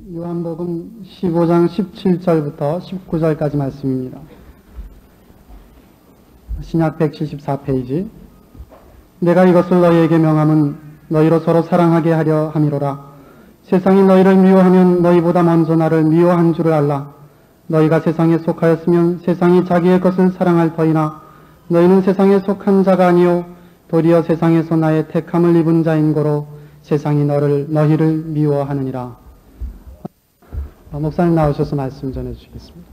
요한복음 15장 17절부터 19절까지 말씀입니다. 신약 174페이지. 내가 이것을 너희에게 명함은 너희로 서로 사랑하게 하려 함이로라. 세상이 너희를 미워하면 너희보다 먼저 나를 미워한 줄을 알라. 너희가 세상에 속하였으면 세상이 자기의 것을 사랑할 터이나 너희는 세상에 속한 자가 아니요 도리어 세상에서 나의 택함을 입은 자인 고로 세상이 너희를 미워하느니라. 목사님 나오셔서 말씀 전해 주시겠습니다.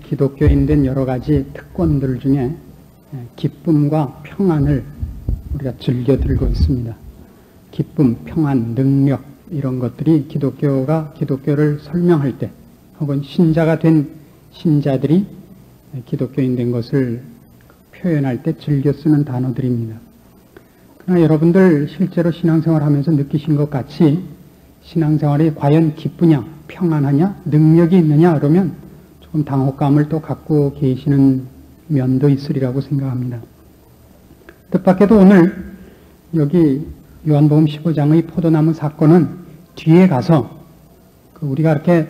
기독교인된 여러 가지 특권들 중에 기쁨과 평안을 우리가 즐겨 들고 있습니다. 기쁨, 평안, 능력 이런 것들이 기독교를 설명할 때 혹은 신자가 된 신자들이 기독교인 된 것을 표현할 때 즐겨 쓰는 단어들입니다. 그러나 여러분들 실제로 신앙생활 하면서 느끼신 것 같이 신앙생활이 과연 기쁘냐, 평안하냐, 능력이 있느냐 그러면 조금 당혹감을 또 갖고 계시는 면도 있으리라고 생각합니다. 뜻밖에도 오늘 여기 요한복음 15장의 포도나무 사건은 뒤에 가서 우리가 이렇게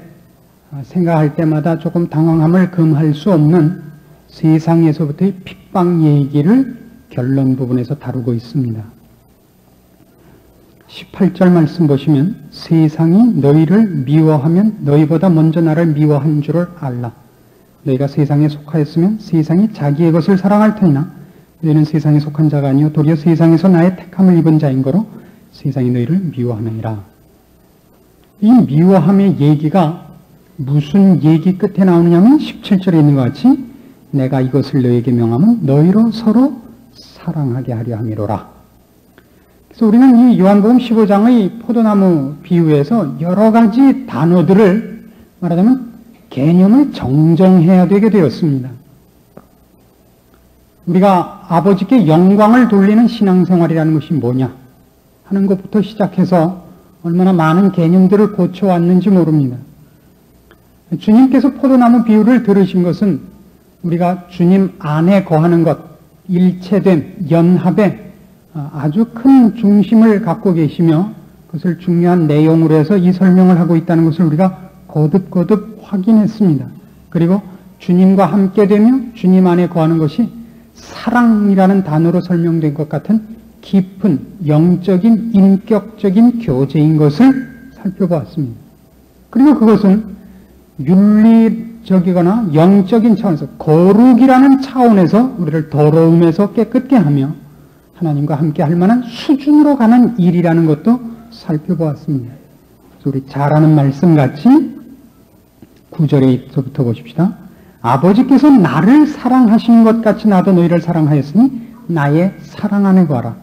생각할 때마다 조금 당황함을 금할 수 없는 세상에서부터의 핍박 얘기를 결론 부분에서 다루고 있습니다. 18절 말씀 보시면 세상이 너희를 미워하면 너희보다 먼저 나를 미워한 줄을 알라. 너희가 세상에 속하였으면 세상이 자기의 것을 사랑할 터이나 너희는 세상에 속한 자가 아니요 도리어 세상에서 나의 택함을 입은 자인 거로 세상이 너희를 미워하느니라. 이 미워함의 얘기가 무슨 얘기 끝에 나오느냐면 17절에 있는 것 같이 내가 이것을 너희에게 명하면 너희로 서로 사랑하게 하려 함이로라. 그래서 우리는 이 요한복음 15장의 포도나무 비유에서 여러 가지 단어들을 말하자면 개념을 정정해야 되게 되었습니다. 우리가 아버지께 영광을 돌리는 신앙생활이라는 것이 뭐냐 하는 것부터 시작해서 얼마나 많은 개념들을 고쳐왔는지 모릅니다. 주님께서 포도나무 비유를 들으신 것은 우리가 주님 안에 거하는 것, 일체된 연합에 아주 큰 중심을 갖고 계시며 그것을 중요한 내용으로 해서 이 설명을 하고 있다는 것을 우리가 거듭거듭 확인했습니다. 그리고 주님과 함께 되며 주님 안에 거하는 것이 사랑이라는 단어로 설명된 것 같은 깊은 영적인 인격적인 교제인 것을 살펴보았습니다. 그리고 그것은 윤리적이거나 영적인 차원에서 거룩이라는 차원에서 우리를 더러움에서 깨끗게 하며 하나님과 함께 할 만한 수준으로 가는 일이라는 것도 살펴보았습니다. 그래서 우리 잘 아는 말씀같이 9절에서부터 보십시다. 아버지께서 나를 사랑하신 것 같이 나도 너희를 사랑하였으니 나의 사랑 안에 거하라.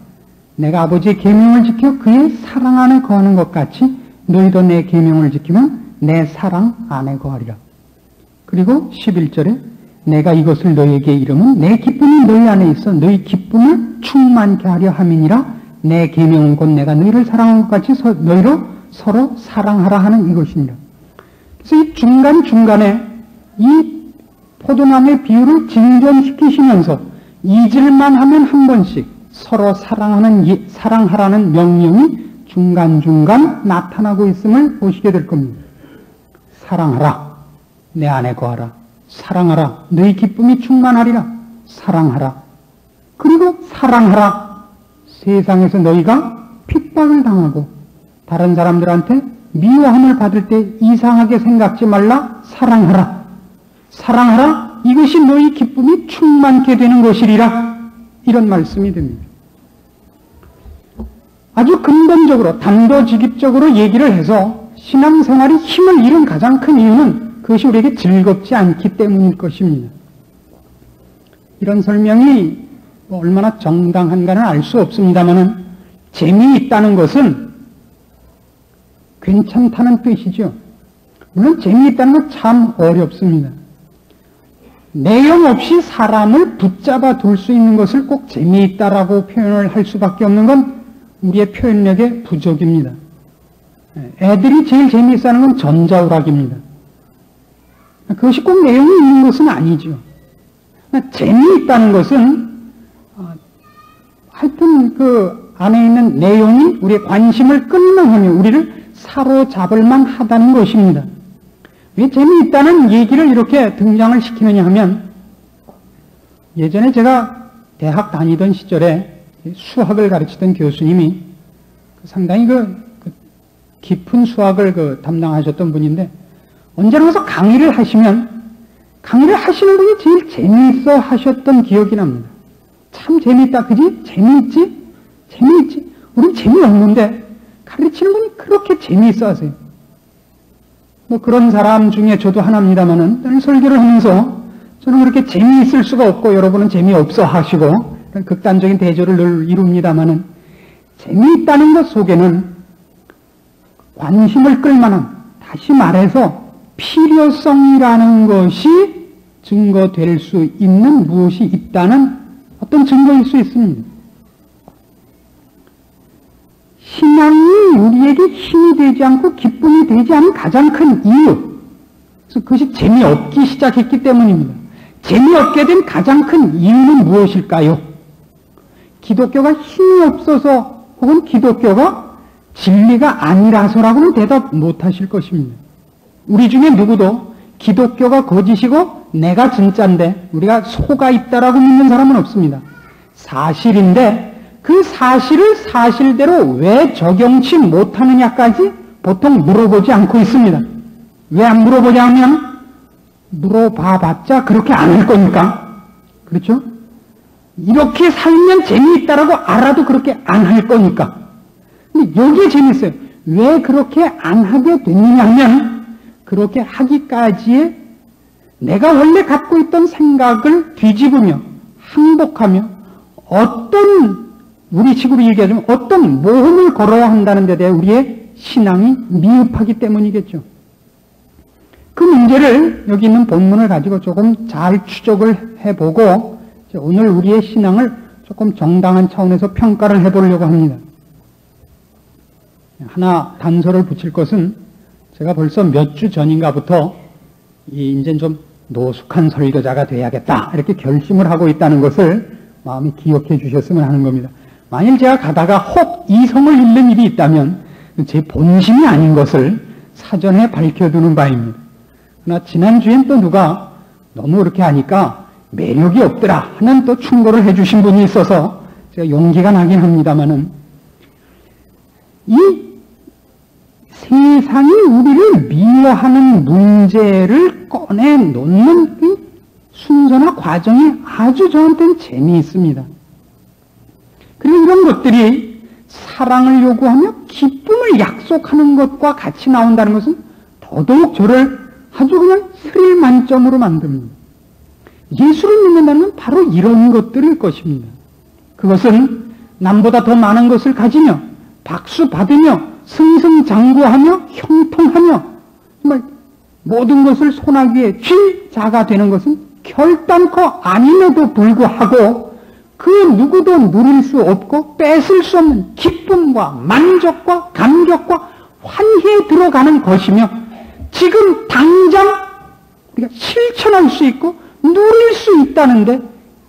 내가 아버지의 계명을 지켜 그의 사랑 안에 거하는 것 같이 너희도 내 계명을 지키면 내 사랑 안에 거하리라. 그리고 11절에 내가 이것을 너희에게 이름은 내 기쁨이 너희 안에 있어 너희 기쁨을 충만케 하려 함이니라. 내 계명은 곧 내가 너희를 사랑한 것 같이 너희로 서로 사랑하라 하는 이것이니라. 그래서 이 중간중간에 이 포도나무의 비유를 진전시키시면서 잊을만 하면 한 번씩 서로 사랑하라는 명령이 중간중간 나타나고 있음을 보시게 될 겁니다. 사랑하라. 내 안에 거하라. 사랑하라. 너희 기쁨이 충만하리라. 사랑하라. 그리고 사랑하라. 세상에서 너희가 핍박을 당하고 다른 사람들한테 미워함을 받을 때 이상하게 생각지 말라. 사랑하라. 사랑하라. 이것이 너희 기쁨이 충만케 되는 것이리라. 이런 말씀이 됩니다. 아주 근본적으로 단도직입적으로 얘기를 해서 신앙생활이 힘을 잃은 가장 큰 이유는 그것이 우리에게 즐겁지 않기 때문일 것입니다. 이런 설명이 얼마나 정당한가는 알 수 없습니다만 재미있다는 것은 괜찮다는 뜻이죠. 물론 재미있다는 건 참 어렵습니다. 내용 없이 사람을 붙잡아 둘 수 있는 것을 꼭 재미있다라고 표현을 할 수밖에 없는 건 우리의 표현력의 부족입니다. 애들이 제일 재미있어하는 건 전자오락입니다. 그것이 꼭 내용이 있는 것은 아니죠. 재미있다는 것은 하여튼 안에 있는 내용이 우리의 관심을 끌만하며 우리를 사로잡을 만하다는 것입니다. 왜 재미있다는 얘기를 이렇게 등장을 시키느냐 하면, 예전에 제가 대학 다니던 시절에 수학을 가르치던 교수님이 상당히 깊은 수학을 담당하셨던 분인데, 언제나 가서 강의를 하시는 분이 제일 재미있어 하셨던 기억이 납니다. 참 재미있다, 그지? 재미있지? 우린 재미없는데 가르치는 분이 그렇게 재미있어 하세요. 뭐 그런 사람 중에 저도 하나입니다만은, 늘 설교를 하면서 저는 그렇게 재미있을 수가 없고 여러분은 재미없어 하시고 극단적인 대조를 늘 이룹니다만은, 재미있다는 것 속에는 관심을 끌만한, 다시 말해서 필요성이라는 것이 증거될 수 있는 무엇이 있다는 어떤 증거일 수 있습니다. 신앙이 우리에게 힘이 되지 않고 기쁨이 되지 않은 가장 큰 이유, 그래서 그것이 재미없기 시작했기 때문입니다. 재미없게 된 가장 큰 이유는 무엇일까요? 기독교가 힘이 없어서 혹은 기독교가 진리가 아니라서라고는 대답 못하실 것입니다. 우리 중에 누구도 기독교가 거짓이고 내가 진짜인데 우리가 속아 있다라고 믿는 사람은 없습니다. 사실인데 그 사실을 사실대로 왜 적용치 못하느냐까지 보통 물어보지 않고 있습니다. 왜 안 물어보냐 하면, 물어봐봤자 그렇게 안 할 거니까. 그렇죠? 이렇게 살면 재미있다라고 알아도 그렇게 안 할 거니까. 근데 여기에 재미있어요. 왜 그렇게 안 하게 됐느냐 하면, 그렇게 하기까지의 내가 원래 갖고 있던 생각을 뒤집으며 항복하며 어떤, 우리 식으로 얘기하자면 어떤 모험을 걸어야 한다는 데 대해 우리의 신앙이 미흡하기 때문이겠죠. 그 문제를 여기 있는 본문을 가지고 조금 잘 추적을 해보고 오늘 우리의 신앙을 조금 정당한 차원에서 평가를 해보려고 합니다. 하나 단서를 붙일 것은, 제가 벌써 몇 주 전인가부터 이제 좀 노숙한 설교자가 돼야겠다 이렇게 결심을 하고 있다는 것을 마음에 기억해 주셨으면 하는 겁니다. 만일 제가 가다가 혹 이성을 잃는 일이 있다면 제 본심이 아닌 것을 사전에 밝혀두는 바입니다. 그러나 지난주엔 또 누가 너무 그렇게 하니까 매력이 없더라 하는 또 충고를 해주신 분이 있어서 제가 용기가 나긴 합니다만은, 이 세상이 우리를 미워하는 문제를 꺼내놓는 이 순서나 과정이 아주 저한테는 재미있습니다. 그리고 이런 것들이 사랑을 요구하며 기쁨을 약속하는 것과 같이 나온다는 것은 더더욱 저를 아주 그냥 스릴 만점으로 만듭니다. 예수를 믿는다는 건 바로 이런 것들일 것입니다. 그것은 남보다 더 많은 것을 가지며 박수 받으며 승승장구하며 형통하며 정말 모든 것을 손아귀에 쥘 자가 되는 것은 결단코 아님에도 불구하고 그 누구도 누릴 수 없고 뺏을 수 없는 기쁨과 만족과 감격과 환희에 들어가는 것이며, 지금 당장 우리가 실천할 수 있고 누릴 수 있다는데,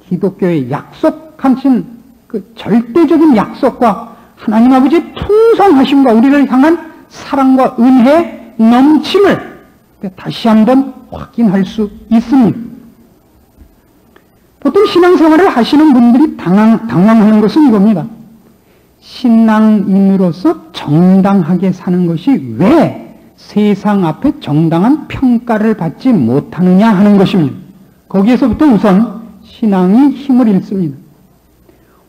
기독교의 약속하신 그 절대적인 약속과 하나님 아버지의 풍성하심과 우리를 향한 사랑과 은혜의 넘침을 다시 한번 확인할 수 있습니다. 보통 신앙생활을 하시는 분들이 당황하는 것은 이겁니다. 신앙인으로서 정당하게 사는 것이 왜 세상 앞에 정당한 평가를 받지 못하느냐 하는 것입니다. 거기에서부터 우선 신앙이 힘을 잃습니다.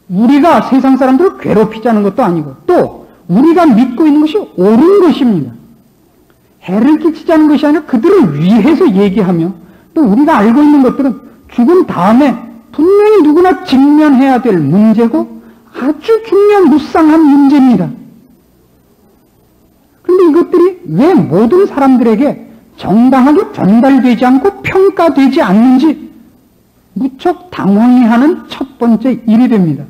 우리가 세상 사람들을 괴롭히자는 것도 아니고, 또 우리가 믿고 있는 것이 옳은 것입니다. 해를 끼치자는 것이 아니라 그들을 위해서 얘기하며, 또 우리가 알고 있는 것들은 죽은 다음에 분명히 누구나 직면해야 될 문제고 아주 중요한 무쌍한 문제입니다. 그런데 이것들이 왜 모든 사람들에게 정당하게 전달되지 않고 평가되지 않는지 무척 당황해하는 첫 번째 일이 됩니다.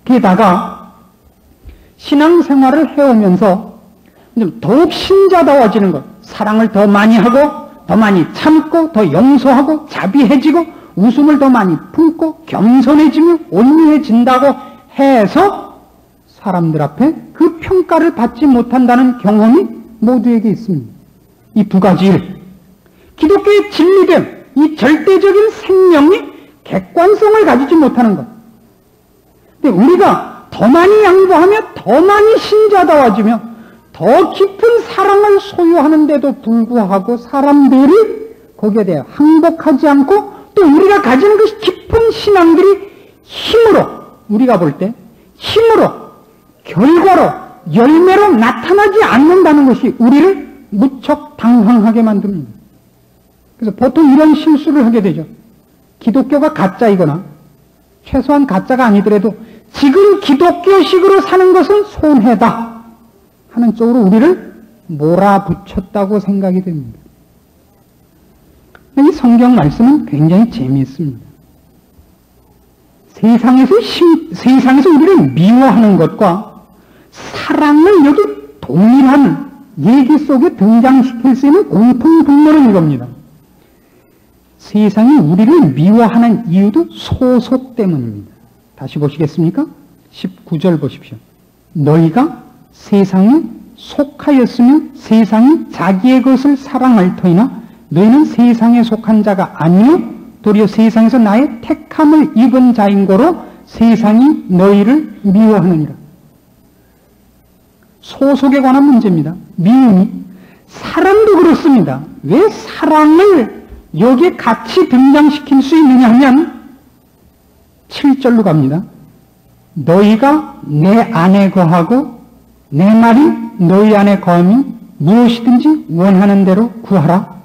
게다가 신앙생활을 해오면서 더욱 신자다워지는 것, 사랑을 더 많이 하고 더 많이 참고 더 용서하고 자비해지고 웃음을 더 많이 품고 겸손해지며 온유해진다고 해서 사람들 앞에 그 평가를 받지 못한다는 경험이 모두에게 있습니다. 이 두 가지 일, 기독교의 진리됨, 이 절대적인 생명이 객관성을 가지지 못하는 것. 근데 우리가 더 많이 양보하며 더 많이 신자다워지며 더 깊은 사랑을 소유하는데도 불구하고 사람들이 거기에 대해 항복하지 않고 또 우리가 가지는 그 깊은 신앙들이 힘으로, 우리가 볼 때 힘으로, 결과로, 열매로 나타나지 않는다는 것이 우리를 무척 당황하게 만듭니다. 그래서 보통 이런 실수를 하게 되죠. 기독교가 가짜이거나 최소한 가짜가 아니더라도 지금 기독교식으로 사는 것은 손해다 하는 쪽으로 우리를 몰아붙였다고 생각이 됩니다. 이 성경 말씀은 굉장히 재미있습니다. 세상에서 우리를 미워하는 것과 사랑을 여기 동일한 얘기 속에 등장시킬 수 있는 공통분모는 이겁니다. 세상이 우리를 미워하는 이유도 소속 때문입니다. 다시 보시겠습니까? 19절 보십시오. 너희가 세상에 속하였으면 세상이 자기의 것을 사랑할 터이나 너희는 세상에 속한 자가 아니요 도리어 세상에서 나의 택함을 입은 자인 거로 세상이 너희를 미워하느니라. 소속에 관한 문제입니다. 미움이. 사람도 그렇습니다. 왜 사랑을 여기에 같이 등장시킬 수 있느냐 하면 7절로 갑니다. 너희가 내 안에 거하고 내 말이 너희 안에 거하면 무엇이든지 원하는 대로 구하라.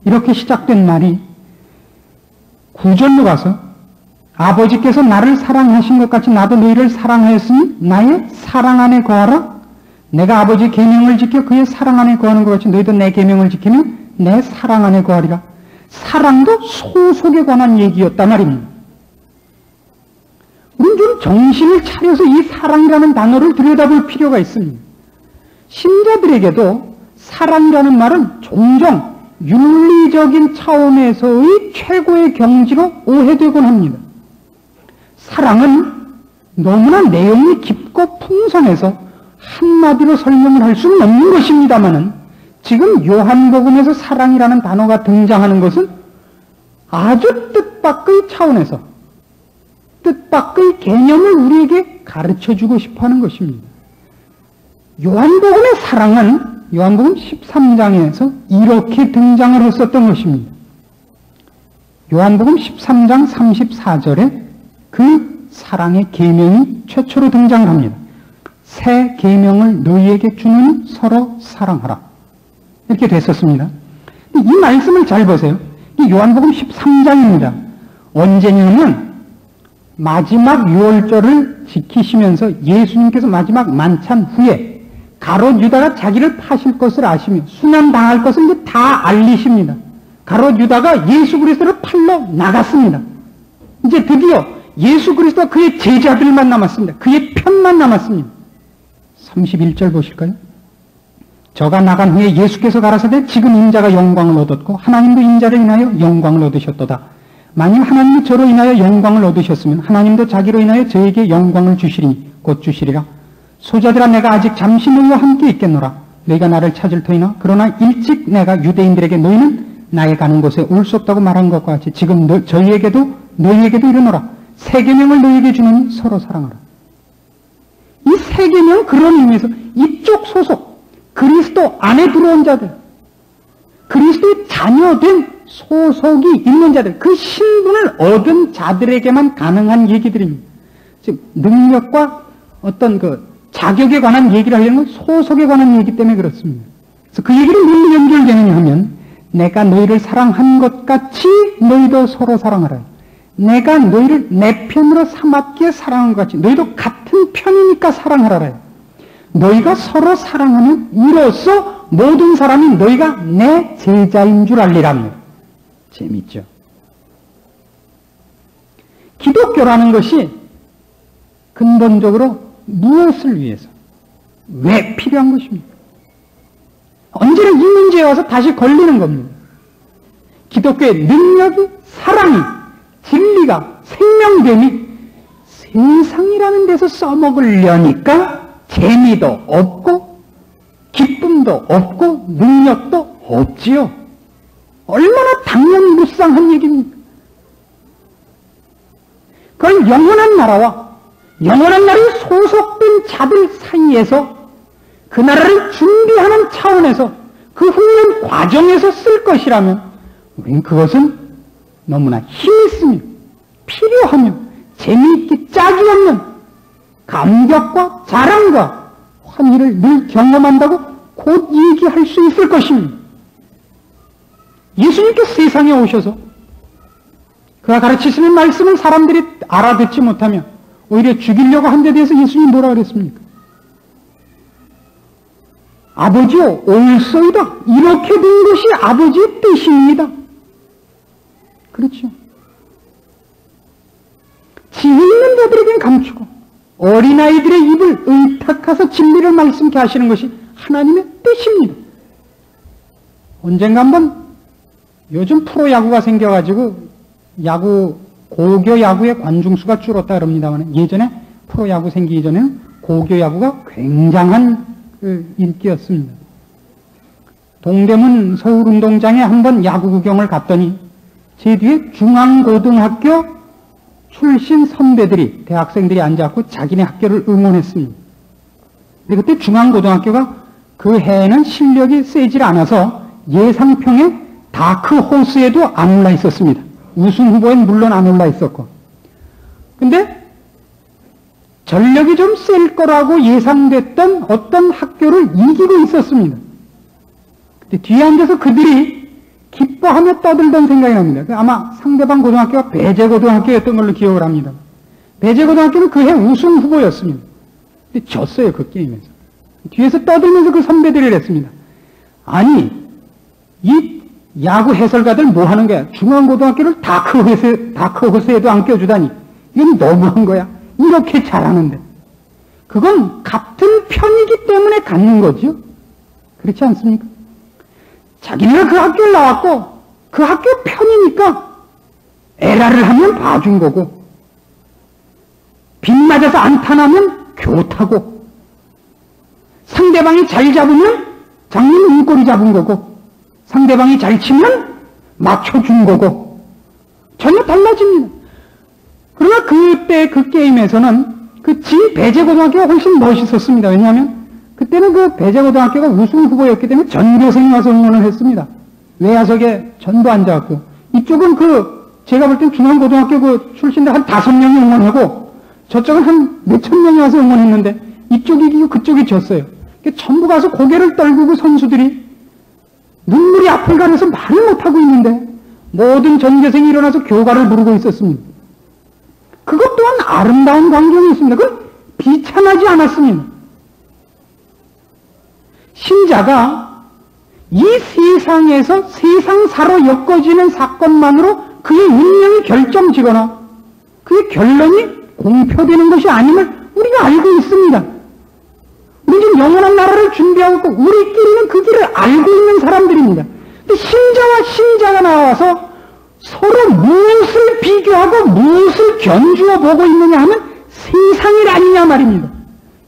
이렇게 시작된 말이 9절로 가서 아버지께서 나를 사랑하신 것 같이 나도 너희를 사랑하였으니 나의 사랑 안에 거하라. 내가 아버지의 계명을 지켜 그의 사랑 안에 거하는 것 같이 너희도 내 계명을 지키면 내 사랑 안에 거하리라. 사랑도 소속에 관한 얘기였단 말입니다. 우리는 좀 정신을 차려서 이 사랑이라는 단어를 들여다볼 필요가 있습니다. 신자들에게도 사랑이라는 말은 종종 윤리적인 차원에서의 최고의 경지로 오해되곤 합니다. 사랑은 너무나 내용이 깊고 풍성해서 한마디로 설명을 할 수는 없는 것입니다마는 지금 요한복음에서 사랑이라는 단어가 등장하는 것은 아주 뜻밖의 차원에서 뜻밖의 개념을 우리에게 가르쳐주고 싶어하는 것입니다. 요한복음의 사랑은 요한복음 13장에서 이렇게 등장을 했었던 것입니다. 요한복음 13장 34절에 그 사랑의 계명이 최초로 등장을 합니다. 새 계명을 너희에게 주는 서로 사랑하라. 이렇게 됐었습니다. 이 말씀을 잘 보세요. 이 요한복음 13장입니다. 언제냐면 마지막 유월절을 지키시면서 예수님께서 마지막 만찬 후에 가롯 유다가 자기를 파실 것을 아시며 순환당할 것을 이제 다 알리십니다. 가롯 유다가 예수 그리스도를 팔러 나갔습니다. 이제 드디어 예수 그리스도와 그의 제자들만 남았습니다. 그의 편만 남았습니다. 31절 보실까요? 저가 나간 후에 예수께서 가라사대 지금 인자가 영광을 얻었고 하나님도 인자를 인하여 영광을 얻으셨도다. 만일 하나님이 저로 인하여 영광을 얻으셨으면 하나님도 자기로 인하여 저에게 영광을 주시리니 곧 주시리라. 소자들아 내가 아직 잠시 너희와 함께 있겠노라. 너희가 나를 찾을 터이나 그러나 일찍 내가 유대인들에게 너희는 나의 가는 곳에 올 수 없다고 말한 것과 같이 지금 저희에게도 너희에게도 이르노라. 새 계명을 너희에게 주노니 서로 사랑하라. 이 새 계명은 그런 의미에서 이쪽 소속 그리스도 안에 들어온 자들, 그리스도의 자녀된 소속이 있는 자들, 그 신분을 얻은 자들에게만 가능한 얘기들입니다. 즉 능력과 어떤 그 자격에 관한 얘기를 하려는 건 소속에 관한 얘기 때문에 그렇습니다. 그래서 그 얘기를 뭘로 연결되느냐 하면 내가 너희를 사랑한 것 같이 너희도 서로 사랑하라. 내가 너희를 내 편으로 삼았기에 사랑한 것 같이 너희도 같은 편이니까 사랑하라. 너희가 서로 사랑하면 이로써 모든 사람이 너희가 내 제자인 줄 알리랍니다. 재밌죠? 기독교라는 것이 근본적으로 무엇을 위해서, 왜 필요한 것입니까? 언제나 이 문제에 와서 다시 걸리는 겁니다. 기독교의 능력이, 사랑이, 진리가, 생명됨이 세상이라는 데서 써먹으려니까 재미도 없고 기쁨도 없고 능력도 없지요. 얼마나 당연무쌍한 얘기입니까? 그런 영원한 나라와 영원한 나라에 소속된 자들 사이에서 그 나라를 준비하는 차원에서 그 훈련 과정에서 쓸 것이라면 우리는 그것은 너무나 힘있으며 필요하며 재미있기 짝이 없는 감격과 자랑과 환희를 늘 경험한다고 곧 얘기할 수 있을 것입니다. 예수님께서 세상에 오셔서 그가 가르치시는 말씀을 사람들이 알아듣지 못하면 오히려 죽이려고 한 데 대해서 예수님이 뭐라 그랬습니까? 아버지요, 옳소이다. 이렇게 된 것이 아버지의 뜻입니다. 그렇죠. 지혜 있는 자들에겐 감추고 어린아이들의 입을 의탁해서 진리를 말씀케 하시는 것이 하나님의 뜻입니다. 언젠가 한번 요즘 프로야구가 생겨가지고 고교 야구의 관중수가 줄었다 그럽니다만 예전에 프로야구 생기기 전에는 고교 야구가 굉장한 인기였습니다. 동대문 서울운동장에 한번 야구 구경을 갔더니 제 뒤에 중앙고등학교 출신 선배들이 대학생들이 앉아서 자기네 학교를 응원했습니다. 근데 그때 중앙고등학교가 그 해에는 실력이 세질 않아서 예상평에 다크호스에도 안 올라 있었습니다. 우승 후보엔 물론 안 올라 있었고. 근데 전력이 좀 셀 거라고 예상됐던 어떤 학교를 이기고 있었습니다. 근데 뒤에 앉아서 그들이 기뻐하며 떠들던 생각이 납니다. 아마 상대방 고등학교가 배재고등학교였던 걸로 기억을 합니다. 배재고등학교는 그 해 우승 후보였습니다. 근데 졌어요, 그 게임에서. 뒤에서 떠들면서 그 선배들이 그랬습니다. 아니, 이 야구 해설가들 뭐 하는 거야? 중앙고등학교를 다크호스에도 안 껴주다니. 이건 너무한 거야. 이렇게 잘하는데. 그건 같은 편이기 때문에 갖는 거죠. 그렇지 않습니까? 자기네가 그 학교를 나왔고 그 학교 편이니까 에라를 하면 봐준 거고 빗 맞아서 안타 나면 교타고 상대방이 잘 잡으면 장님 운꼬리 잡은 거고 상대방이 잘 치면 맞춰준 거고 전혀 달라집니다. 그러나 그때 그 게임에서는 그 배재고등학교가 훨씬 멋있었습니다. 왜냐하면 그때는 그 배재고등학교가 우승 후보였기 때문에 전교생이 와서 응원을 했습니다. 외야석에 전부 앉아갖고 이쪽은 제가 볼 땐 중앙고등학교 그 출신들 한 5명이 응원하고 저쪽은 한 몇천 명이 와서 응원했는데 이쪽이 이기고 그쪽이 졌어요. 전부 가서 고개를 떨구고 선수들이 눈물이 앞을 가려서 말을 못하고 있는데 모든 전교생이 일어나서 교가를 부르고 있었습니다. 그것 또한 아름다운 광경이었습니다. 그건 비참하지 않았습니다. 신자가 이 세상에서 세상사로 엮어지는 사건만으로 그의 운명이 결정지거나 그의 결론이 공표되는 것이 아님을 우리가 알고 있습니다. 우리는 영원한 나라를 준비하고 있고 우리끼리는 그 길을 알고 있는 사람들입니다. 근데 신자와 신자가 나와서 서로 무엇을 비교하고 무엇을 견주어 보고 있느냐 하면 세상일 아니냐 말입니다.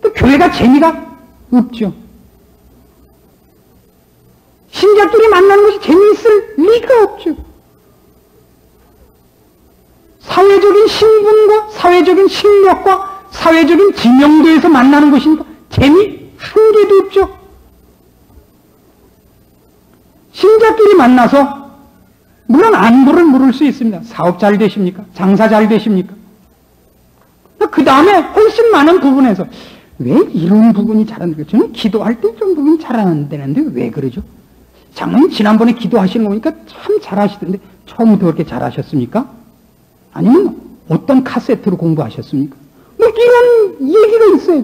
또 교회가 재미가 없죠. 신자끼리 만나는 것이 재미있을 리가 없죠. 사회적인 신분과 사회적인 실력과 사회적인 지명도에서 만나는 것이니까 재미 한 개도 없죠. 신자끼리 만나서 물론 안부를 물을 수 있습니다. 사업 잘 되십니까? 장사 잘 되십니까? 그 다음에 훨씬 많은 부분에서 왜 이런 부분이 잘하는가? 저는 기도할 때 좀 부분이 잘 안 되는데 왜 그러죠? 장모님 지난번에 기도하시는 거 보니까 참 잘하시던데 처음부터 그렇게 잘하셨습니까? 아니면 어떤 카세트로 공부하셨습니까? 뭐 이런 얘기가 있어요.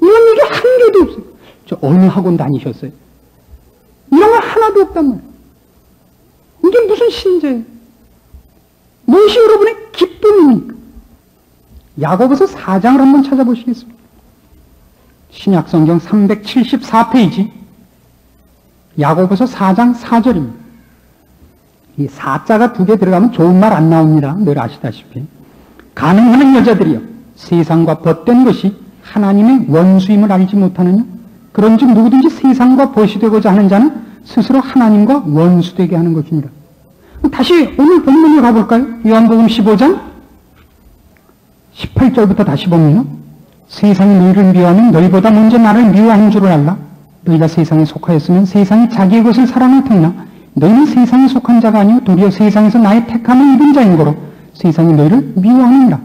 이런 얘기 한 개도 없어요. 저 어느 학원 다니셨어요? 이런 거 하나도 없단 말이에요. 이게 무슨 신자예요? 무엇이 여러분의 기쁨입니까? 야고보서 4장을 한번 찾아보시겠습니다. 신약성경 374페이지 야고보서 4장 4절입니다. 이 4자가 2개 들어가면 좋은 말 안 나옵니다. 늘 아시다시피. 가능하는 여자들이여 세상과 벗된 것이 하나님의 원수임을 알지 못하느냐? 그런즉 누구든지 세상과 벗이 되고자 하는 자는 스스로 하나님과 원수되게 하는 것입니다. 다시 오늘 본문으로 가볼까요? 요한복음 15장 18절부터 다시 봅니다. 세상이 너희를 미워하면 너희보다 먼저 나를 미워한 줄을 알라. 너희가 세상에 속하였으면 세상이 자기의 것을 사랑할 터이나 너희는 세상에 속한 자가 아니요 도리어 세상에서 나의 택함을 입은 자인 거로 세상이 너희를 미워하느니라.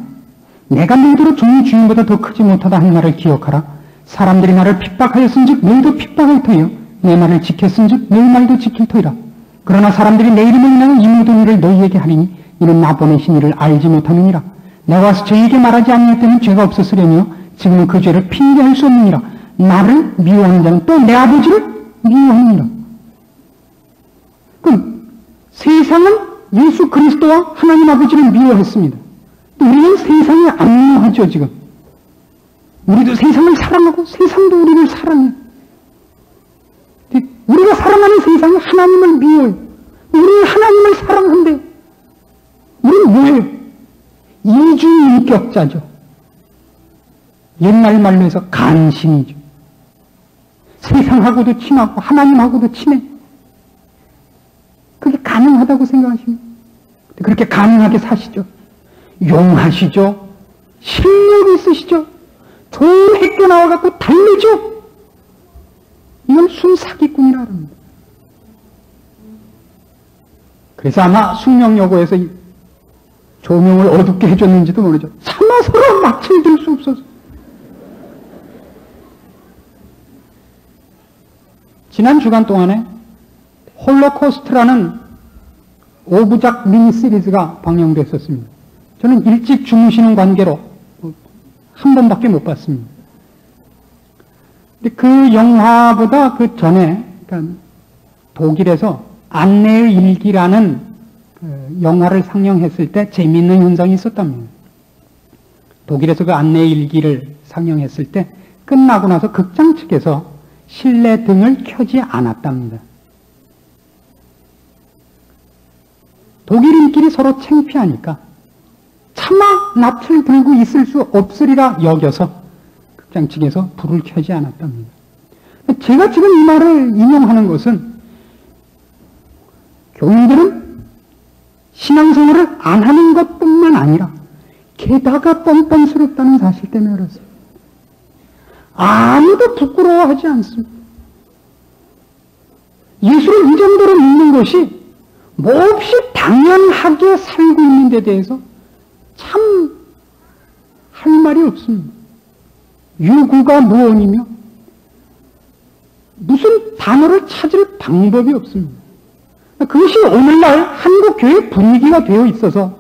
내가 너희로 종이 주인보다 더 크지 못하다 한 말을 기억하라. 사람들이 나를 핍박하였은즉 너희도 핍박할 터이요 내 말을 지켰은즉 너희 말도 지킬 터이라. 그러나 사람들이 내 이름을 인하여 이 모든 일을 너희에게 하리니 이는 나 보내신 이를 알지 못함이니라. 내가 와서 저희에게 말하지 아니할 때는 죄가 없었으려니요 지금은 그 죄를 핑계할 수 없느니라. 나를 미워하는 자는 또 내 아버지를 미워하느니라. 그럼 세상은 예수 그리스도와 하나님 아버지를 미워했습니다. 또 우리는 세상에 안 미워하죠. 지금 우리도 세상을 사랑하고 세상도 우리를 사랑해. 우리가 사랑하는 세상이 하나님을 미워해요. 우리는 하나님을 사랑한대요. 우리는 뭐예요? 이중인격자죠. 옛날 말로 해서 간신이죠. 세상하고도 친하고 하나님하고도 친해. 그게 가능하다고 생각하십니까? 그렇게 가능하게 사시죠. 용하시죠. 실력이 있으시죠. 좋은 학교 나와갖고 달리죠. 이건 순사기꾼이라 합니다. 그래서 아마 숙명여고에서 조명을 어둡게 해줬는지도 모르죠. 차마 서로 막힐 들 수 없어서. 지난 주간 동안에 홀로코스트라는 5부작 미니 시리즈가 방영됐었습니다. 저는 일찍 주무시는 관계로 한 번밖에 못 봤습니다. 근데 그 영화보다 그 전에, 그러니까 독일에서 안내의 일기라는 영화를 상영했을 때 재미있는 현상이 있었답니다. 독일에서 그 안내의 일기를 상영했을 때 끝나고 나서 극장 측에서 실내 등을 켜지 않았답니다. 독일인끼리 서로 창피하니까 차마 낯을 들고 있을 수 없으리라 여겨서 극장 측에서 불을 켜지 않았답니다. 제가 지금 이 말을 인용하는 것은 교인들은 신앙생활을 안 하는 것뿐만 아니라 게다가 뻔뻔스럽다는 사실 때문에 그렇습니다. 아무도 부끄러워하지 않습니다. 예수를 이 정도로 믿는 것이 몹시 당연하게 살고 있는 데 대해서 참 할 말이 없습니다. 유구가 무언이며 무슨 단어를 찾을 방법이 없습니다. 그것이 오늘날 한국 교회 분위기가 되어 있어서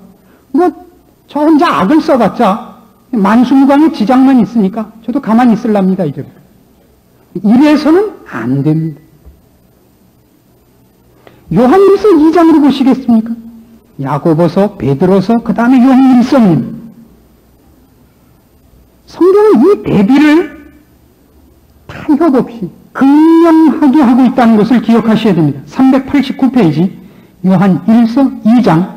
저 혼자 악을 써봤자 만수무강의 지장만 있으니까 저도 가만히 있으랍니다. 이제 이래서는 안 됩니다. 요한일서 2장으로 보시겠습니까? 야고보서, 베드로서, 그 다음에 요한일서입니다. 성경은 이 대비를 타협 없이 극명하게 하고 있다는 것을 기억하셔야 됩니다. 389페이지 요한 1서 2장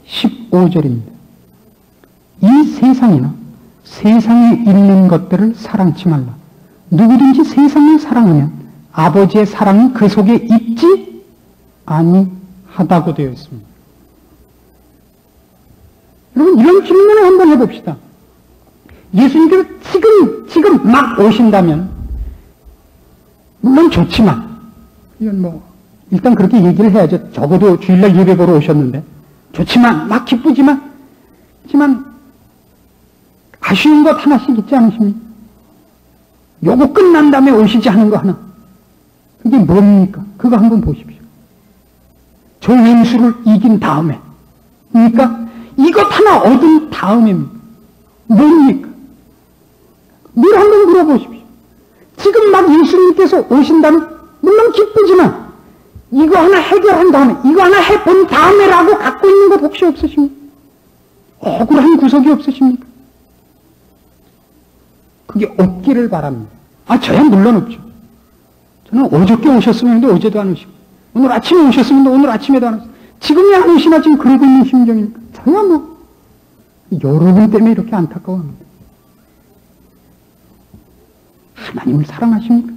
15절입니다. 이 세상이나 세상에 있는 것들을 사랑치 말라. 누구든지 세상을 사랑하면 아버지의 사랑이 그 속에 있지 아니하다고 되어 있습니다. 여러분, 이런 질문을 한번 해봅시다. 예수님께서 지금 막 오신다면, 물론 좋지만, 이건 일단 그렇게 얘기를 해야죠. 적어도 주일날 예배 보러 오셨는데, 좋지만, 막 기쁘지만, 하지만, 아쉬운 것 하나씩 있지 않으십니까? 요거 끝난 다음에 오시지 않은 거 하나. 그게 뭡니까? 그거 한번 보십시오. 저 원수를 이긴 다음에. 그러니까, 이것 하나 얻은 다음입니다. 뭡니까? 늘 한번 물어보십시오. 지금 막 예수님께서 오신다면 물론 기쁘지만 이거 하나 해결한 다음에 이거 하나 해본 다음에라고 갖고 있는 것 혹시 없으십니까? 억울한 구석이 없으십니까? 그게 없기를 바랍니다. 저야 물론 없죠. 저는 어저께 오셨으면 어제도 안 오시고 오늘 아침에 오셨으면 오늘 아침에도 안 오시고 지금이 안 오시나 지금 그러고 있는 심정입니까? 저야 여러분 때문에 이렇게 안타까워합니다. 하나님을 사랑하십니까?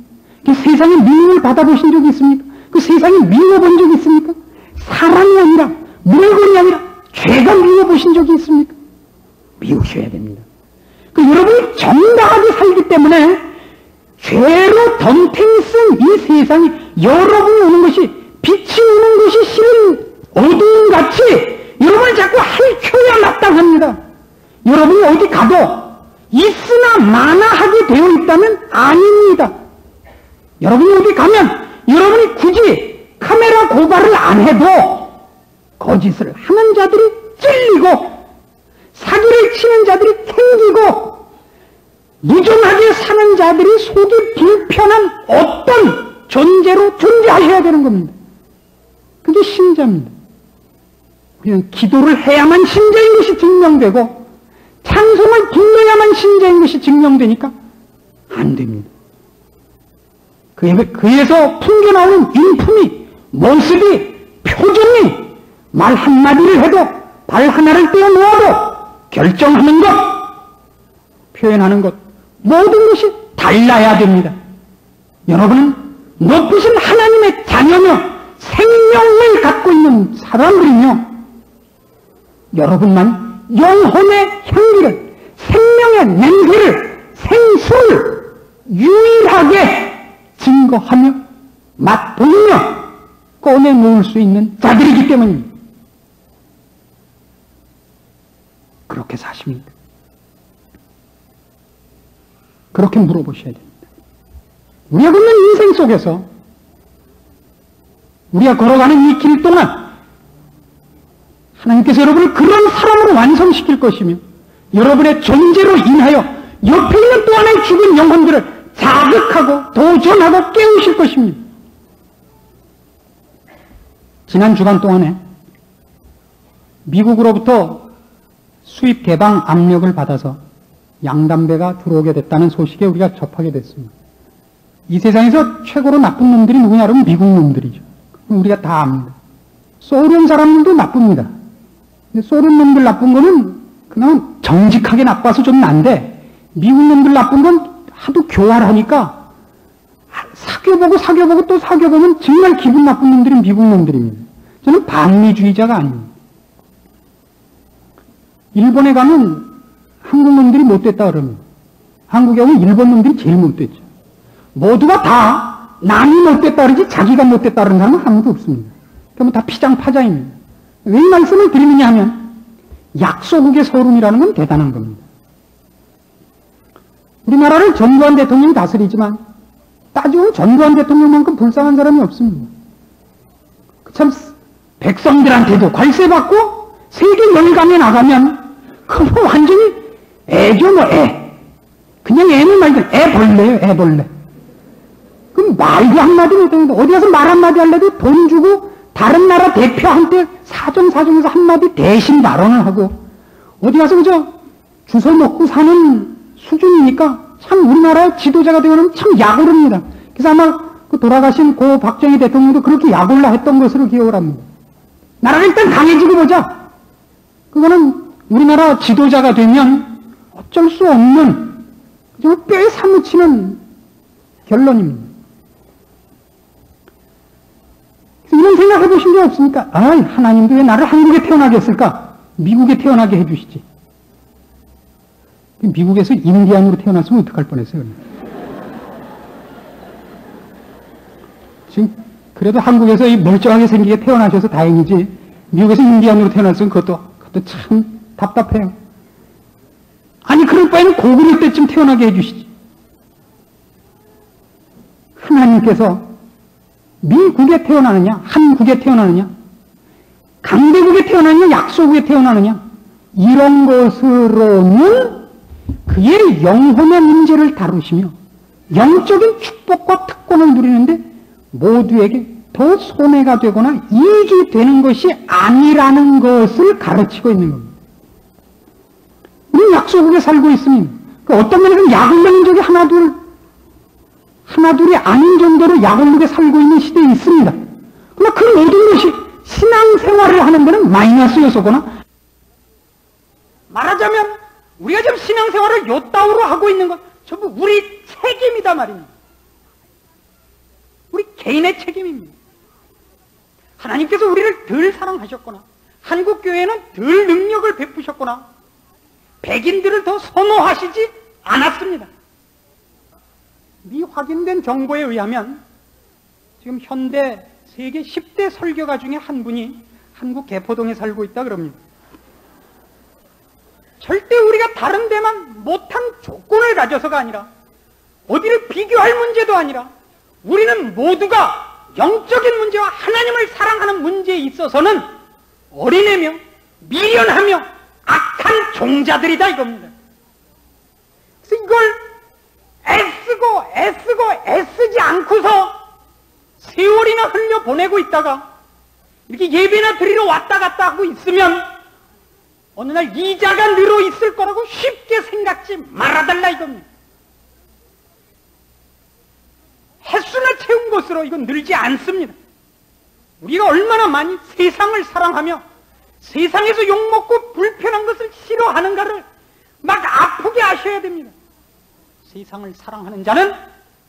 그 세상에 미움을 받아보신 적이 있습니까? 그 세상에 미워본 적이 있습니까? 사람이 아니라, 물건이 아니라, 죄가 미워보신 적이 있습니까? 미우셔야 됩니다. 그 여러분이 정당하게 살기 때문에 죄로 덤탱이 쓴 이 세상이 여러분이 오는 것이, 빛이 오는 것이 실은 어두운 같이 여러분이 자꾸 핥혀야 마땅합니다. 여러분이 어디 가도 있으나 마나하게 되어 있다면 아닙니다. 여러분이 어디 가면 여러분이 굳이 카메라 고발을 안 해도 거짓을 하는 자들이 찔리고 사기를 치는 자들이 생기고 무정하게 사는 자들이 속이 불편한 어떤 존재로 존재하셔야 되는 겁니다. 그게 신자입니다. 우리는 기도를 해야만 신자인 것이 증명되고 찬송을 불러야만 신자인 것이 증명되니까 안 됩니다. 그에서 풍겨나오는 인품이, 모습이, 표정이 말 한마디를 해도 발 하나를 떼어 놓아도 결정하는 것, 표현하는 것, 모든 것이 달라야 됩니다. 여러분은 높으신 하나님의 자녀며 생명을 갖고 있는 사람들이며 여러분만 영혼의 향기를, 생명의 냄새를, 생수를 유일하게 증거하며 맛보이며 꺼내놓을 수 있는 자들이기 때문입니다. 그렇게 사십니까? 그렇게 물어보셔야 됩니다. 우리가 걷는 인생 속에서 우리가 걸어가는 이 길 동안 하나님께서 여러분을 그런 사람으로 완성시킬 것이며 여러분의 존재로 인하여 옆에 있는 또 하나의 죽은 영혼들을 자극하고 도전하고 깨우실 것입니다. 지난 주간 동안에 미국으로부터 수입 개방 압력을 받아서 양담배가 들어오게 됐다는 소식에 우리가 접하게 됐습니다. 이 세상에서 최고로 나쁜 놈들이 누구냐 그러면 미국 놈들이죠. 우리가 다 압니다. 소련 사람들도 나쁩니다. 근데 소련 놈들 나쁜 거는 그냥 정직하게 나빠서 좀 난데 미국 놈들 나쁜 건 하도 교활하니까 사귀어보고 또 사귀어보면 정말 기분 나쁜 놈들이 미국 놈들입니다. 저는 반미주의자가 아닙니다. 일본에 가면 한국 놈들이 못됐다 그러면 한국에 오면 일본 놈들이 제일 못됐죠. 모두가 다 남이 못됐다 그러지 자기가 못됐다 그러는 사람은 아무도 없습니다. 그러면 다 피장파장입니다. 왜 이 말씀을 드리느냐 하면 약소국의 서름이라는 건 대단한 겁니다. 우리나라를 전두환 대통령이 다스리지만 따지고 전두환 대통령만큼 불쌍한 사람이 없습니다. 참 백성들한테도 관세 받고 세계 열강에 나가면 그거 완전히 애죠 뭐 애. 그냥 애는 말고 애벌레예요 애벌레. 그럼 말도 한마디 못합니다. 어디 가서 말 한마디 하려도 돈 주고 다른 나라 대표한테 사정사정해서 한마디 대신 발언을 하고 어디 가서 그저 주워 먹고 사는 수준이니까 참 우리나라 지도자가 되면 참 약오릅니다. 그래서 아마 그 돌아가신 고 박정희 대통령도 그렇게 약올라 했던 것으로 기억을 합니다. 나라가 일단 강해지고 보자. 그거는 우리나라 지도자가 되면 어쩔 수 없는 정말 뼈에 사무치는 결론입니다. 그래서 이런 생각 해보신 적 없습니까? 아, 하나님도 왜 나를 한국에 태어나게 했을까? 미국에 태어나게 해주시지. 미국에서 인디안으로 태어났으면 어떡할 뻔했어요. 지금 그래도 한국에서 이 멀쩡하게 생기게 태어나셔서 다행이지 미국에서 인디안으로 태어났으면 그것도 참 답답해요. 아니 그럴 바에는 고구려 때쯤 태어나게 해주시지. 하나님께서 미국에 태어나느냐 한국에 태어나느냐 강대국에 태어나느냐 약소국에 태어나느냐 이런 것으로는 그의 영혼의 문제를 다루시며 영적인 축복과 특권을 누리는데 모두에게 더 손해가 되거나 이익이 되는 것이 아니라는 것을 가르치고 있는 겁니다. 우리는 약소국에 살고 있습니다. 어떤 면에서는 약올르는 적이 하나둘이 아닌 정도로 약올르게 살고 있는 시대에 있습니다. 그러나 그 모든 것이 신앙생활을 하는 데는 마이너스 요소거나 말하자면 우리가 지금 신앙생활을 요따우로 하고 있는 것 전부 우리 책임이다 말입니다. 우리 개인의 책임입니다. 하나님께서 우리를 덜 사랑하셨거나 한국교회는 덜 능력을 베푸셨거나 백인들을 더 선호하시지 않았습니다. 미 확인된 정보에 의하면 지금 현대 세계 10대 설교가 중에 한 분이 한국 개포동에 살고 있다 그럽니다. 절대 우리가 다른 데만 못한 조건을 가져서가 아니라 어디를 비교할 문제도 아니라 우리는 모두가 영적인 문제와 하나님을 사랑하는 문제에 있어서는 어린애며 미련하며 악한 종자들이다 이겁니다. 그래서 이걸 애쓰지 않고서 세월이나 흘려보내고 있다가 이렇게 예배나 드리러 왔다 갔다 하고 있으면 어느 날 이자가 늘어 있을 거라고 쉽게 생각지 말아달라 이겁니다. 횟수나 채운 것으로 이건 늘지 않습니다. 우리가 얼마나 많이 세상을 사랑하며 세상에서 욕먹고 불편한 것을 싫어하는가를 막 아프게 아셔야 됩니다. 세상을 사랑하는 자는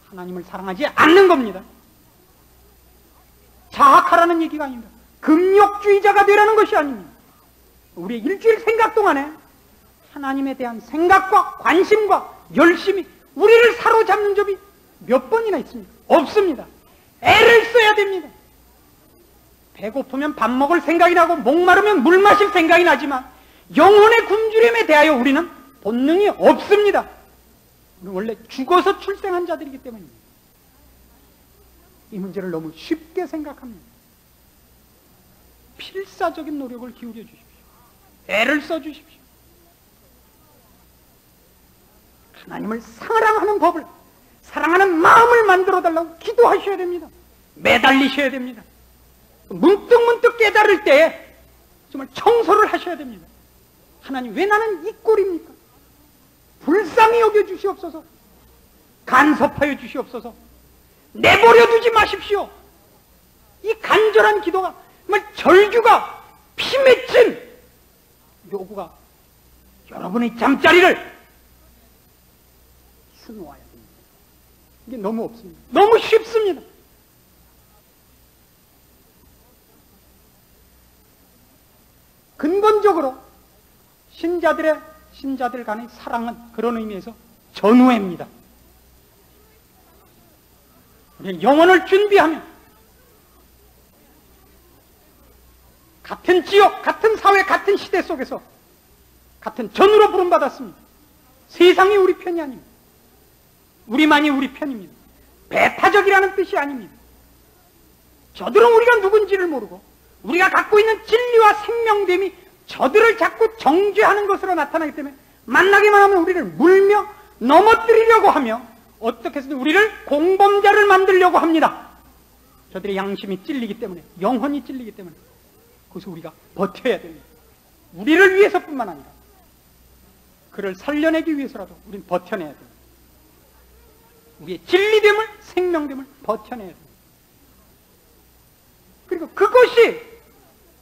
하나님을 사랑하지 않는 겁니다. 자학하라는 얘기가 아닙니다. 금욕주의자가 되라는 것이 아닙니다. 우리의 일주일 생각 동안에 하나님에 대한 생각과 관심과 열심이 우리를 사로잡는 점이 몇 번이나 있습니까? 없습니다. 애를 써야 됩니다. 배고프면 밥 먹을 생각이 나고 목마르면 물 마실 생각이 나지만 영혼의 굶주림에 대하여 우리는 본능이 없습니다. 우리는 원래 죽어서 출생한 자들이기 때문입니다. 이 문제를 너무 쉽게 생각합니다. 필사적인 노력을 기울여 주십시오. 애를 써 주십시오. 하나님을 사랑하는 법을, 사랑하는 마음을 만들어 달라고 기도하셔야 됩니다. 매달리셔야 됩니다. 문득문득 깨달을 때에 정말 청소를 하셔야 됩니다. 하나님, 왜 나는 이 꼴입니까? 불쌍히 여겨 주시옵소서. 간섭하여 주시옵소서. 내버려 두지 마십시오. 이 간절한 기도가 정말 절규가 피 맺힌 요구가 여러분의 잠자리를 수놓아야 됩니다. 이게 너무 없습니다. 너무 쉽습니다. 근본적으로 신자들 간의 사랑은 그런 의미에서 전우애입니다. 우리는 영혼을 준비하며 같은 지역, 같은 사회, 같은 시대 속에서 같은 전우로 부름받았습니다. 세상이 우리 편이 아닙니다. 우리만이 우리 편입니다. 배타적이라는 뜻이 아닙니다. 저들은 우리가 누군지를 모르고 우리가 갖고 있는 진리와 생명됨이 저들을 자꾸 정죄하는 것으로 나타나기 때문에 만나기만 하면 우리를 물며 넘어뜨리려고 하며 어떻게 해서든 우리를 공범자를 만들려고 합니다. 저들의 양심이 찔리기 때문에, 영혼이 찔리기 때문에 그래서 우리가 버텨야 됩니다. 우리를 위해서뿐만 아니라 그를 살려내기 위해서라도 우리는 버텨내야 됩니다. 우리의 진리됨을, 생명됨을 버텨내야 됩니다. 그리고 그것이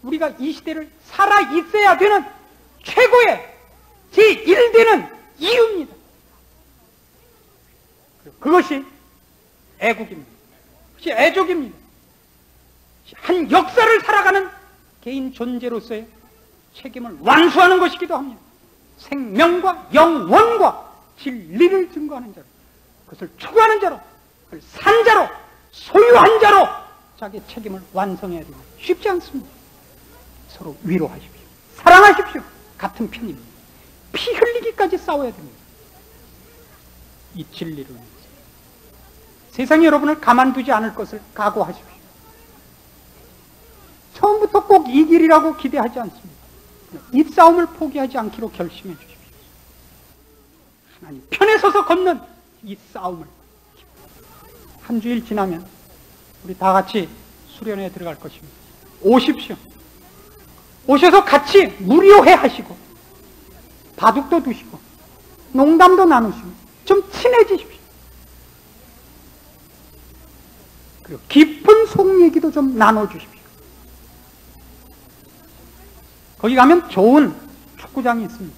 우리가 이 시대를 살아있어야 되는 최고의 제1되는 이유입니다. 그것이 애국입니다. 그것이 애족입니다. 한 역사를 살아가는 개인 존재로서의 책임을 완수하는 것이기도 합니다. 생명과 영원과 진리를 증거하는 자로, 그것을 추구하는 자로, 그걸 산 자로, 소유한 자로 자기의 책임을 완성해야 됩니다. 쉽지 않습니다. 서로 위로하십시오. 사랑하십시오. 같은 편입니다. 피 흘리기까지 싸워야 됩니다. 이 진리를 위해서. 세상이 여러분을 가만두지 않을 것을 각오하십시오. 처음부터 꼭 이 길이라고 기대하지 않습니다. 이 싸움을 포기하지 않기로 결심해 주십시오. 하나님 편에 서서 걷는 이 싸움을. 한 주일 지나면 우리 다 같이 수련회에 들어갈 것입니다. 오십시오. 오셔서 같이 무료회 하시고 바둑도 두시고 농담도 나누시고 좀 친해지십시오. 그리고 깊은 속 얘기도 좀 나눠주십시오. 거기 가면 좋은 축구장이 있습니다.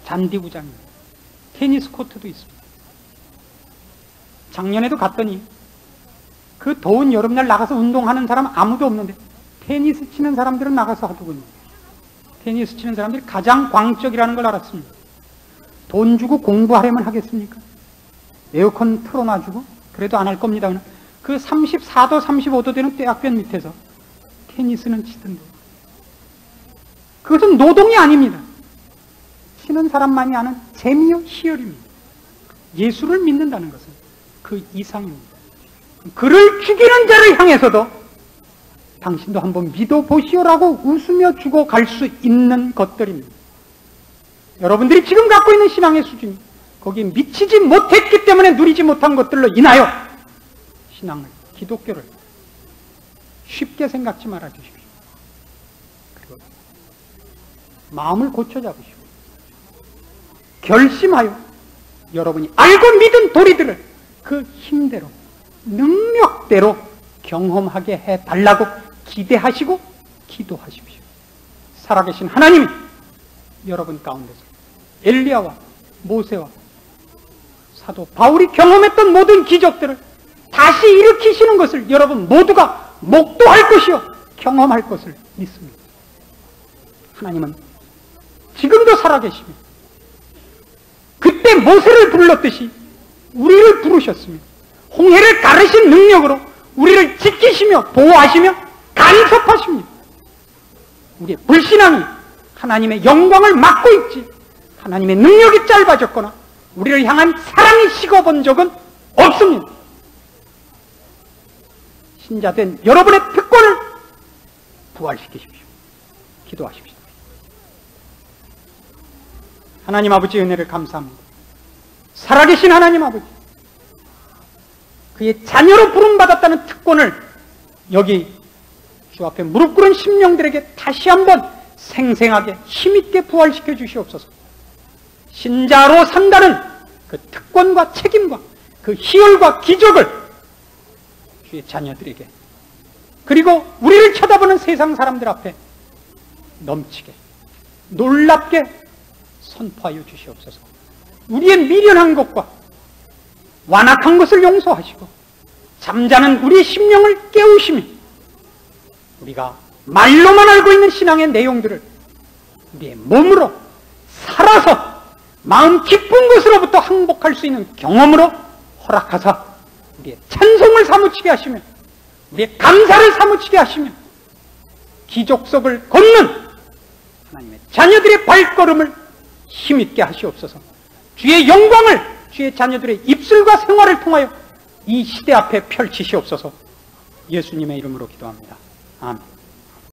잔디구장입니다. 테니스 코트도 있습니다. 작년에도 갔더니 그 더운 여름날 나가서 운동하는 사람 아무도 없는데 테니스 치는 사람들은 나가서 하더군요. 테니스 치는 사람들이 가장 광적이라는 걸 알았습니다. 돈 주고 공부하려면 하겠습니까? 에어컨 틀어놔주고 그래도 안 할 겁니다. 그 34도 35도 되는 떼약볕 밑에서 테니스는 치던데 그것은 노동이 아닙니다. 치는 사람만이 아는 재미요 희열입니다. 예수를 믿는다는 것은 그 이상입니다. 그를 죽이는 자를 향해서도 당신도 한번 믿어보시오라고 웃으며 주고 갈 수 있는 것들입니다. 여러분들이 지금 갖고 있는 신앙의 수준이 거기에 미치지 못했기 때문에 누리지 못한 것들로 인하여 신앙을, 기독교를 쉽게 생각지 말아주십시오. 그리고 마음을 고쳐잡으시고 결심하여 여러분이 알고 믿은 도리들을 그 힘대로 능력대로 경험하게 해달라고 기대하시고 기도하십시오. 살아계신 하나님이 여러분 가운데서 엘리야와 모세와 사도 바울이 경험했던 모든 기적들을 다시 일으키시는 것을 여러분 모두가 목도할 것이요 경험할 것을 믿습니다. 하나님은 지금도 살아계시며 그때 모세를 불렀듯이 우리를 부르셨으며 홍해를 가르신 능력으로 우리를 지키시며 보호하시며 간섭하십니다. 우리의 불신앙이 하나님의 영광을 막고 있지 하나님의 능력이 짧아졌거나 우리를 향한 사랑이 식어본 적은 없습니다. 신자된 여러분의 특권을 부활시키십시오. 기도하십시오. 하나님 아버지 은혜를 감사합니다. 살아계신 하나님 아버지, 그의 자녀로 부름받았다는 특권을 여기 주 앞에 무릎 꿇은 심령들에게 다시 한번 생생하게 힘있게 부활시켜 주시옵소서. 신자로 산다는 그 특권과 책임과 그 희열과 기적을 주의 자녀들에게 그리고 우리를 쳐다보는 세상 사람들 앞에 넘치게 놀랍게 선포하여 주시옵소서. 우리의 미련한 것과 완악한 것을 용서하시고 잠자는 우리의 심령을 깨우시며 우리가 말로만 알고 있는 신앙의 내용들을 우리의 몸으로 살아서 마음 깊은 것으로부터 항복할 수 있는 경험으로 허락하사 우리의 찬송을 사무치게 하시며 우리의 감사를 사무치게 하시며 기적석을 걷는 하나님의 자녀들의 발걸음을 힘있게 하시옵소서. 주의 영광을 주의 자녀들의 입술과 생활을 통하여 이 시대 앞에 펼치시옵소서. 예수님의 이름으로 기도합니다. 아멘.